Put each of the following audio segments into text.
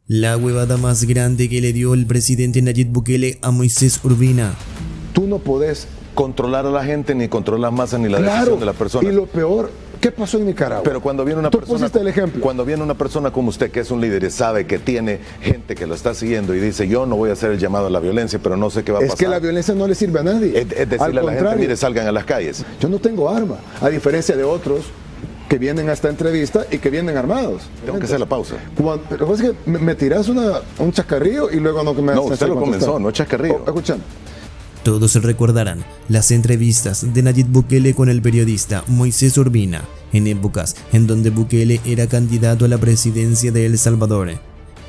La huevada más grande que le dio el presidente Nayib Bukele a Moisés Urbina. Tú no podés controlar a la gente, ni controlar las masas, ni la decisión de la persona. Y lo peor, ¿qué pasó en Nicaragua? Pero cuando viene una Tú persona, pusiste el ejemplo. Cuando viene una persona como usted, que es un líder y sabe que tiene gente que lo está siguiendo y dice, yo no voy a hacer el llamado a la violencia, pero no sé qué va a pasar. Es que la violencia no le sirve a nadie. Es decirle a la gente, mire, salgan a las calles. Yo no tengo arma, a diferencia de otros que vienen a esta entrevista y que vienen armados. Tengo que hacer la pausa. Lo que pasa es que me tirás un chascarrillo y luego no me No, usted lo comenzó, no es chascarrillo. Escuchando. Todos recordarán las entrevistas de Nayib Bukele con el periodista Moisés Urbina, en épocas en donde Bukele era candidato a la presidencia de El Salvador.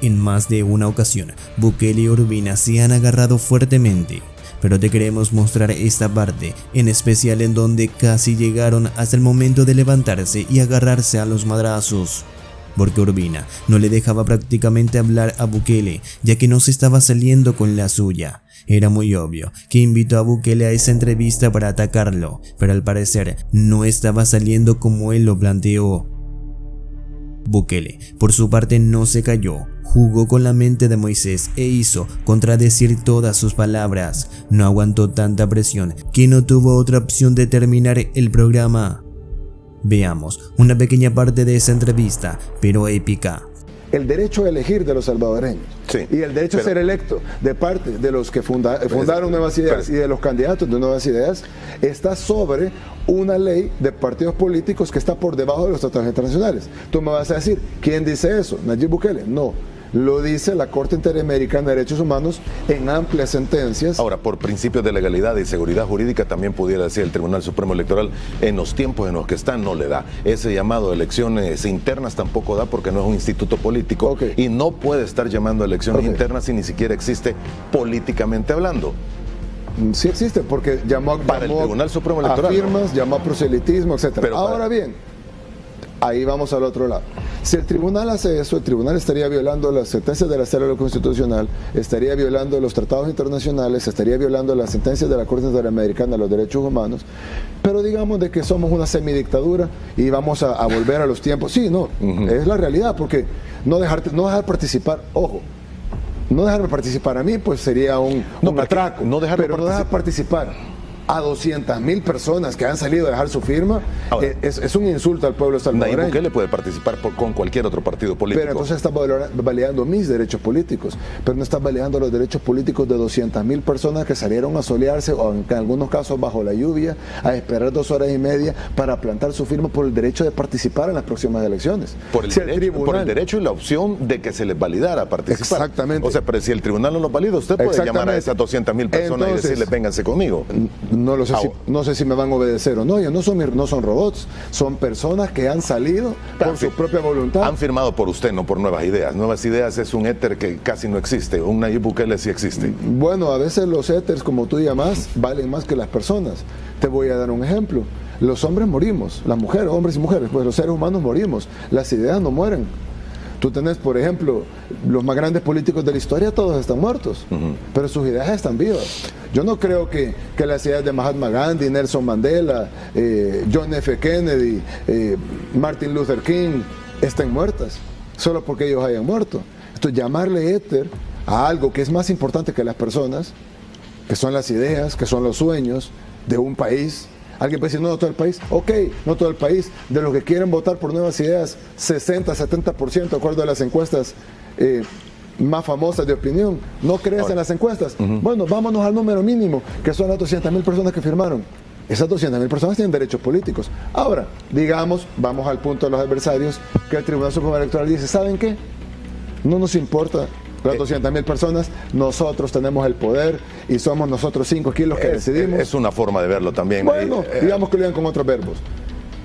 En más de una ocasión, Bukele y Urbina se han agarrado fuertemente, pero te queremos mostrar esta parte, en especial en donde casi llegaron hasta el momento de levantarse y agarrarse a los madrazos. Porque Urbina no le dejaba prácticamente hablar a Bukele, ya que no se estaba saliendo con la suya. Era muy obvio que invitó a Bukele a esa entrevista para atacarlo, pero al parecer no estaba saliendo como él lo planteó. Bukele, por su parte, no se cayó, jugó con la mente de Moisés e hizo contradecir todas sus palabras. No aguantó tanta presión que no tuvo otra opción de terminar el programa. Veamos una pequeña parte de esa entrevista, pero épica. El derecho a elegir de los salvadoreños, sí, y el derecho a ser electo de parte de los que fundaron Nuevas Ideas y de los candidatos de Nuevas Ideas está sobre una ley de partidos políticos que está por debajo de los tratados internacionales. Tú me vas a decir, ¿quién dice eso? ¿Nayib Bukele? No. Lo dice la Corte Interamericana de Derechos Humanos en amplias sentencias. Ahora, por principios de legalidad y seguridad jurídica, también pudiera decir el Tribunal Supremo Electoral, en los tiempos en los que está, no le da. Ese llamado a elecciones internas tampoco da porque no es un instituto político y no puede estar llamando a elecciones internas si ni siquiera existe políticamente hablando. Sí existe, porque llamó el Tribunal Supremo Electoral, a firmas, llamó a proselitismo, etc. Ahora bien, ahí vamos al otro lado. Si el tribunal hace eso, el tribunal estaría violando las sentencias de la Sala Constitucional, estaría violando los tratados internacionales, estaría violando las sentencias de la Corte Interamericana de los Derechos Humanos. Pero digamos de que somos una semidictadura y vamos a volver a los tiempos. Sí, no, es la realidad, porque no dejar participar, ojo, no dejarme participar a mí, pues sería un atraco. No dejar participar a 200,000 personas que han salido a dejar su firma. Ahora, es un insulto al pueblo salvadoreño. Nayib Bukele puede participar con cualquier otro partido político. Pero entonces está validando mis derechos políticos, pero no está validando los derechos políticos de 200,000 personas que salieron a solearse, o en algunos casos bajo la lluvia, a esperar 2 horas y media para plantar su firma por el derecho de participar en las próximas elecciones. Por el derecho y la opción de que se les validara participar. Exactamente. O sea, pero si el tribunal no lo valida, usted puede llamar a esas 200,000 personas y decirles, vénganse conmigo. No sé si me van a obedecer o no. Ellos no son robots, son personas que han salido por su propia voluntad. Han firmado por usted, no por Nuevas Ideas. Nuevas Ideas es un éter que casi no existe. Un Nayib Bukele sí existe. Bueno, a veces los éteres, como tú llamas, valen más que las personas. Te voy a dar un ejemplo. Los hombres morimos, las mujeres, hombres y mujeres, pues los seres humanos morimos. Las ideas no mueren. Tú tenés, por ejemplo, los más grandes políticos de la historia, todos están muertos, pero sus ideas están vivas. Yo no creo que las ideas de Mahatma Gandhi, Nelson Mandela, John F. Kennedy, Martin Luther King estén muertas, solo porque ellos hayan muerto. Entonces, llamarle éter a algo que es más importante que las personas, que son las ideas, que son los sueños de un país. Alguien puede decir, no todo el país. Ok, no todo el país. De los que quieren votar por Nuevas Ideas, 60-70%, de acuerdo a las encuestas más famosas de opinión. ¿No crees en las encuestas? Bueno, vámonos al número mínimo, que son las 200,000 personas que firmaron. Esas 200,000 personas tienen derechos políticos. Ahora, digamos, vamos al punto de los adversarios, que el Tribunal Supremo Electoral dice, ¿saben qué? No nos importa las 200,000 personas, nosotros tenemos el poder y somos nosotros 5 aquí los que decidimos. Es una forma de verlo también. Bueno, digamos que lo digan con otros verbos.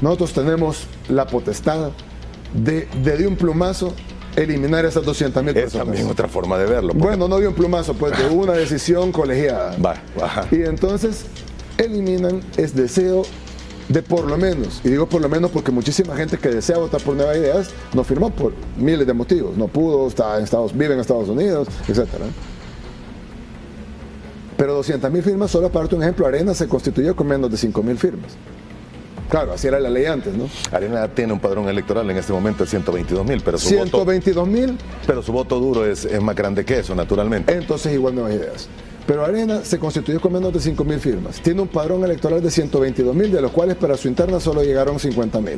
Nosotros tenemos la potestad de un plumazo eliminar esas 200,000 personas. Es también otra forma de verlo. Bueno, no de un plumazo, pues de una decisión colegiada. Y entonces eliminan el deseo de por lo menos, y digo por lo menos porque muchísima gente que desea votar por Nuevas Ideas no firmó por miles de motivos, no pudo, vive en Estados Unidos, etc. Pero 200,000 firmas, solo para darte un ejemplo, Arena se constituyó con menos de 5,000 firmas. Claro, así era la ley antes, ¿no? Arena tiene un padrón electoral en este momento de 122,000, pero su 122,000. Pero su voto duro es más grande que eso, naturalmente. Entonces igual Nuevas Ideas. Pero Arena se constituyó con menos de 5,000 firmas. Tiene un padrón electoral de 122,000, de los cuales para su interna solo llegaron 50,000.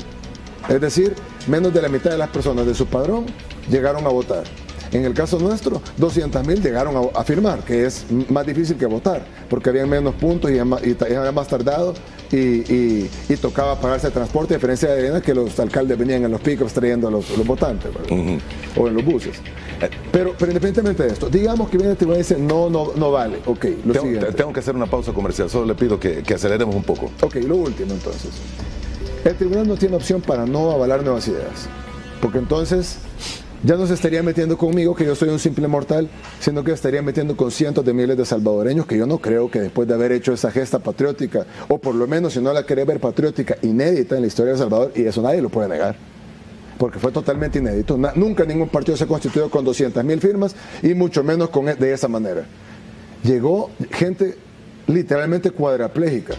Es decir, menos de la mitad de las personas de su padrón llegaron a votar. En el caso nuestro, 200,000 llegaron a firmar, que es más difícil que votar, porque habían menos puntos y era más tardado y tocaba pagarse el transporte, a diferencia de Arena, que los alcaldes venían en los pickups trayendo a los votantes, o en los buses. Pero independientemente de esto, digamos que viene el tribunal y dice, no vale. Ok, tengo que hacer una pausa comercial, solo le pido que aceleremos un poco. Ok, lo último entonces. El tribunal no tiene opción para no avalar Nuevas Ideas, porque entonces ya no se estaría metiendo conmigo, que yo soy un simple mortal, sino que estaría metiendo con cientos de miles de salvadoreños, que yo no creo que después de haber hecho esa gesta patriótica, o por lo menos si no la quería ver patriótica, inédita en la historia de El Salvador, y eso nadie lo puede negar, porque fue totalmente inédito. Nunca ningún partido se constituyó con 200,000 firmas, y mucho menos de esa manera. Llegó gente literalmente cuadraplégica.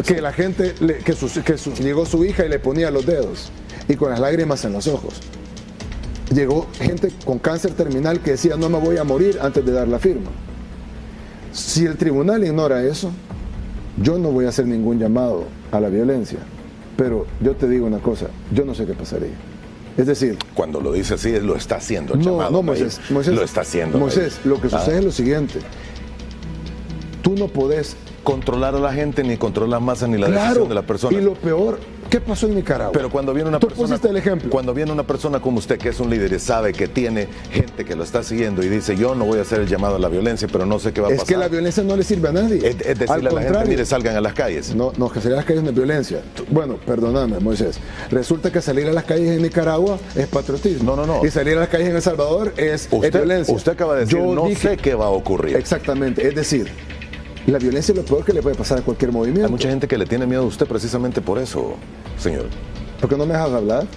Que la gente, llegó su hija y le ponía los dedos y con las lágrimas en los ojos. Llegó gente con cáncer terminal que decía no me voy a morir antes de dar la firma. Si el tribunal ignora eso, yo no voy a hacer ningún llamado a la violencia, pero yo te digo una cosa, yo no sé qué pasaría. Es decir, cuando lo dice así, lo está haciendo el no, llamado. No, Moisés, lo está haciendo. Moisés, lo que sucede es lo siguiente. Tú no podés controlar a la gente, ni controlar masas, ni la decisión de la persona. Y lo peor, ¿qué pasó en Nicaragua? Pero cuando viene una persona, pusiste el ejemplo. Cuando viene una persona como usted, que es un líder y sabe que tiene gente que lo está siguiendo y dice, yo no voy a hacer el llamado a la violencia, pero no sé qué va a pasar. Es que la violencia no le sirve a nadie. Es decirle a la gente, mire, salgan a las calles. No, que salir a las calles no es violencia. Bueno, perdóname, Moisés. Resulta que salir a las calles en Nicaragua es patriotismo. No. Y salir a las calles en El Salvador es violencia. Usted acaba de decir, no sé qué va a ocurrir. Exactamente, es decir, la violencia es lo peor que le puede pasar a cualquier movimiento. Hay mucha gente que le tiene miedo a usted precisamente por eso, señor. ¿Por qué no me dejas hablar?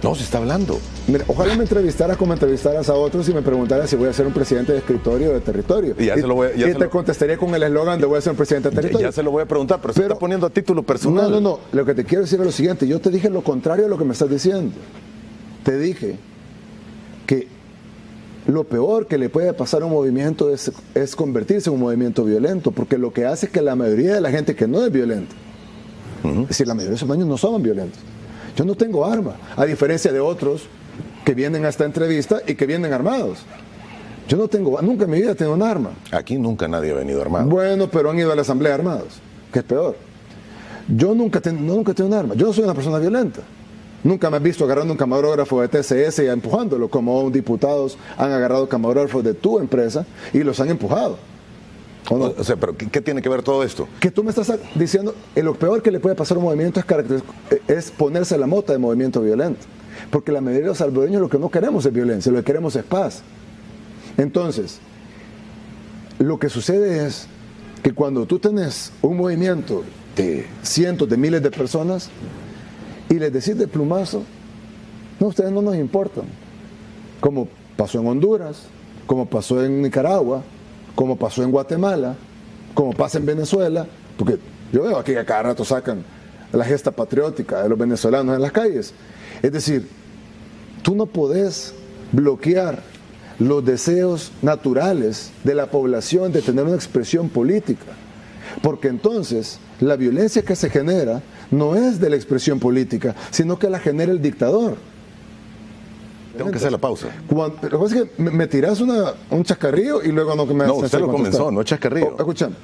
No, se está hablando. Mira, ojalá me entrevistaras como entrevistaras a otros y me preguntaras si voy a ser un presidente de escritorio o de territorio. Y te contestaría con el eslogan de voy a ser un presidente de territorio. Ya se lo voy a preguntar, pero se está poniendo a título personal. No. Lo que te quiero decir es lo siguiente. Yo te dije lo contrario a lo que me estás diciendo. Te dije que lo peor que le puede pasar a un movimiento es convertirse en un movimiento violento, porque lo que hace es que la mayoría de la gente que no es violenta, es decir, la mayoría de esos años no son violentos. Yo no tengo arma, a diferencia de otros que vienen a esta entrevista y que vienen armados. Yo no tengo, nunca en mi vida tengo un arma. Aquí nunca nadie ha venido armado. Bueno, pero han ido a la asamblea armados, que es peor. Yo nunca tengo un arma, yo no soy una persona violenta. Nunca me has visto agarrando un camarógrafo de TCS y empujándolo, como diputados han agarrado camarógrafos de tu empresa y los han empujado. ¿O no? O sea, pero ¿qué tiene que ver todo esto? Que tú me estás diciendo, lo peor que le puede pasar a un movimiento es ponerse la mota de movimiento violento. Porque la mayoría de los salvadoreños lo que no queremos es violencia, lo que queremos es paz. Entonces, lo que sucede es que cuando tú tenés un movimiento de cientos de miles de personas, y les decís de plumazo, no, ustedes no nos importan. Como pasó en Honduras, como pasó en Nicaragua, como pasó en Guatemala, como pasa en Venezuela, porque yo veo aquí que a cada rato sacan la gesta patriótica de los venezolanos en las calles. Es decir, tú no podés bloquear los deseos naturales de la población de tener una expresión política, porque entonces la violencia que se genera no es de la expresión política, sino que la genera el dictador. Tengo que hacer la pausa. Lo que pasa es que me tirás un chascarrillo y luego no que me haces. No, usted lo comenzó, no es chascarrillo. Escúchame.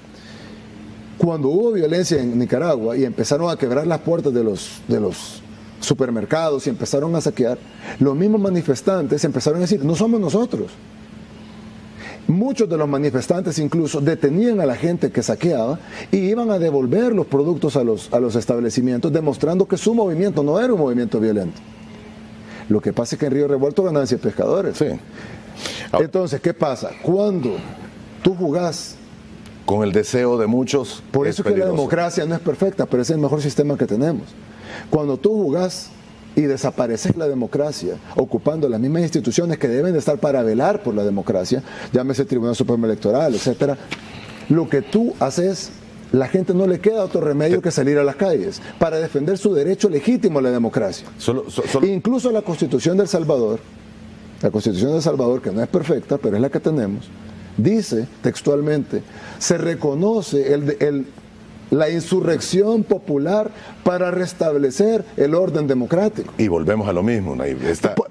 Cuando hubo violencia en Nicaragua y empezaron a quebrar las puertas de los supermercados y empezaron a saquear, los mismos manifestantes empezaron a decir, no somos nosotros. Muchos de los manifestantes incluso detenían a la gente que saqueaba y iban a devolver los productos a los establecimientos, demostrando que su movimiento no era un movimiento violento. Lo que pasa es que en Río Revuelto ganancia pescadores. Sí. Entonces, ¿qué pasa? Cuando tú jugás con el deseo de muchos, por eso es que la democracia no es perfecta, pero es el mejor sistema que tenemos. Cuando tú jugás y desapareces la democracia, ocupando las mismas instituciones que deben de estar para velar por la democracia, llámese Tribunal Supremo Electoral, etcétera, lo que tú haces, la gente no le queda otro remedio que salir a las calles para defender su derecho legítimo a la democracia. Incluso la Constitución de El Salvador, que no es perfecta, pero es la que tenemos, dice textualmente, se reconoce la insurrección popular para restablecer el orden democrático. Y volvemos a lo mismo.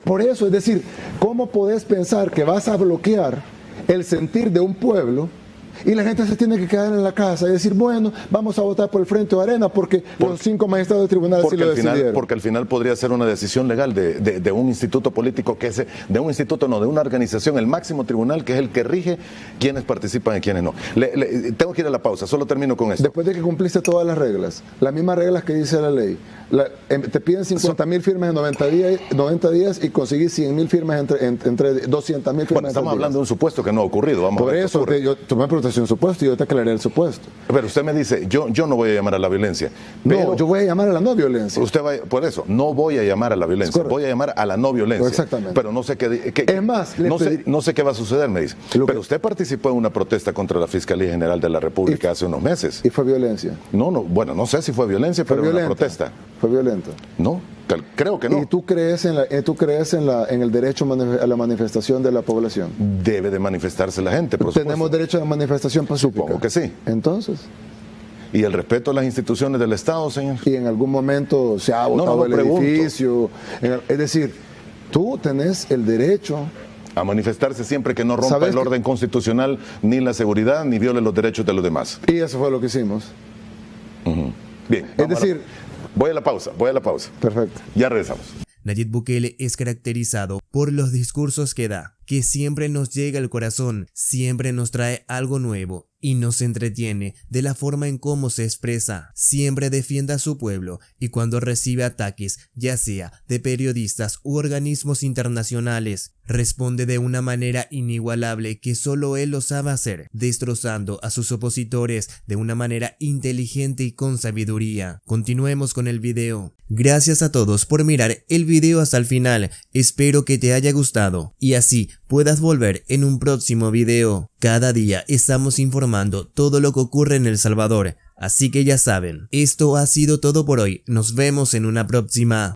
Por eso, es decir, ¿cómo podés pensar que vas a bloquear el sentir de un pueblo y la gente se tiene que quedar en la casa y decir, bueno, vamos a votar por el Frente de Arena porque los 5 magistrados del tribunal sí lo decidieron? Porque al final podría ser una decisión legal de un instituto político, de una organización, el máximo tribunal, que es el que rige quiénes participan y quiénes no. Tengo que ir a la pausa, solo termino con esto. Después de que cumpliste todas las reglas, las mismas reglas que dice la ley, te piden 50.000 firmas en 90 días y conseguís 100.000 firmas entre 200.000 firmas. Bueno, estamos hablando de un supuesto que no ha ocurrido. Vamos por a ver eso, tú me preguntaste un supuesto y yo te aclaré el supuesto. Pero usted me dice, yo no voy a llamar a la violencia. No, yo voy a llamar a la no violencia. Por eso, no voy a llamar a la violencia, voy a llamar a la no violencia. Exactamente. Pero no sé qué. Es más, no sé qué va a suceder, me dice. Pero usted participó en una protesta contra la Fiscalía General de la República hace unos meses. ¿Y fue violencia? Bueno, no sé si fue violencia, pero era una protesta. ¿Fue violenta? No, creo que no. ¿Y tú crees en el derecho a la manifestación de la población? Debe de manifestarse la gente, por supuesto. ¿Tenemos derecho a manifestación pacífica? Supongo que sí. Entonces. ¿Y el respeto a las instituciones del Estado, señor? Y en algún momento se ha botado el edificio. Es decir, tú tenés el derecho a manifestarse siempre que no rompa el orden constitucional, ni la seguridad, ni viole los derechos de los demás. Y eso fue lo que hicimos. Bien. Es decir, voy a la pausa. Perfecto. Ya regresamos. Nayib Bukele es caracterizado por los discursos que da, que siempre nos llega al corazón, siempre nos trae algo nuevo y nos entretiene de la forma en cómo se expresa. Siempre defiende a su pueblo y cuando recibe ataques, ya sea de periodistas u organismos internacionales, responde de una manera inigualable que solo él lo sabe hacer, destrozando a sus opositores de una manera inteligente y con sabiduría. Continuemos con el video. Gracias a todos por mirar el video hasta el final, espero que te haya gustado y así puedas volver en un próximo video. Cada día estamos informando todo lo que ocurre en El Salvador, así que ya saben, esto ha sido todo por hoy, nos vemos en una próxima.